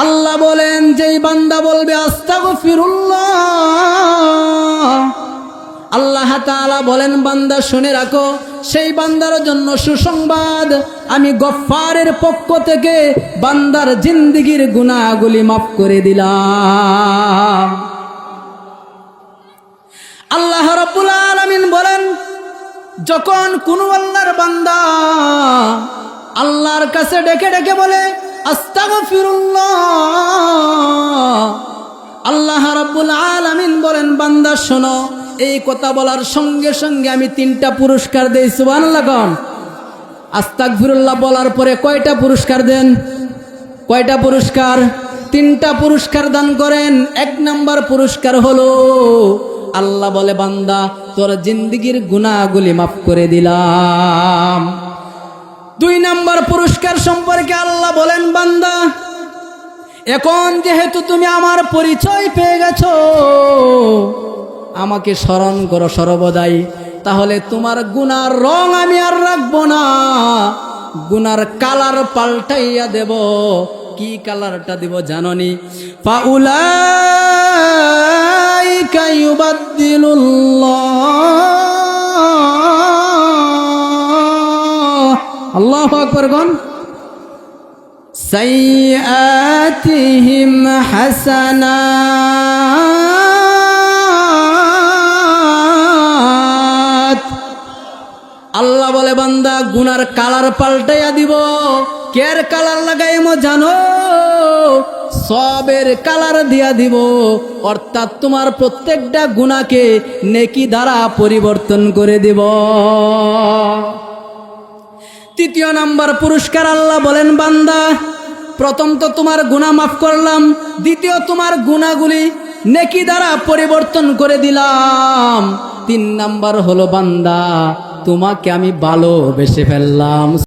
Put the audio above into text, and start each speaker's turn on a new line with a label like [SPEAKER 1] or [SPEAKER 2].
[SPEAKER 1] আল্লাহ বলেন যেই বান্দা বলবে আস্তাগফিরুল্লাহ, আল্লাহ তাআলা বলেন বান্দা শুনে রাখো, সেই বান্দার জন্য সুসংবাদ, আমি গফফারের পক্ষ থেকে বান্দার জিন্দেগীর গুনাহগুলি মাফ করে দিলাম। আল্লাহ রাব্বুল আলামিন বলেন যখন কোন আল্লাহর বান্দা আল্লাহর কাছে ডেকে ডেকে বলে আস্তাগফিরুল্লাহ, আল্লাহ রাব্বুল আলামিন বলেন বান্দা শোনো, এই কথা বলার সঙ্গে সঙ্গে আমি 3টা পুরস্কার দেই। সুবহানাল্লাহ কোন? আস্তাগফিরুল্লাহ বলার পরে কয়টা পুরস্কার দেন? কয়টা পুরস্কার? 3টা পুরস্কার দান করেন। 1 নাম্বার পুরস্কার হলো আল্লাহ বলে বান্দা তোর জিন্দেগীর গুনাহগুলি মাফ করে দিলাম। 2 নাম্বার পুরস্কার সম্পর্কে আল্লাহ বলেন বান্দা এখন যেহেতু তুমি আমার পরিচয় পেয়ে গেছো, আমাকে স্মরণ করো সর্বদাই, তাহলে তোমার গুনার রং আমি আর রাখবো না, গুনার কালার পাল্টাইয়া দেব। কি কালারটা দিব জানোনি? ফাউলাইকা ইউবাদদিলুল্লাহ, আল্লাহু আকবার কোন, সাইয়্যাতিহিম হাসানাত। আল্লাহ বলে বান্দা গুনার কালার পাল্টাইয়া দিব। কের কালার লাগাইমো জানো? সবের কালার দিয়া দিব, অর্থাৎ তোমার প্রত্যেকটা গুনাহকে নেকি দ্বারা পরিবর্তন করে দিব। 3য় নাম্বার পুরস্কার আল্লাহ বলেন বান্দা প্রথম তো তোমার গুনাহ মাফ করলাম, দ্বিতীয় তোমার গুনাহগুলি নেকি দ্বারা পরিবর্তন করে দিলাম, 3 নাম্বার হলো বান্দা তোমাকে আমি ভালোবেসে ফেললাম।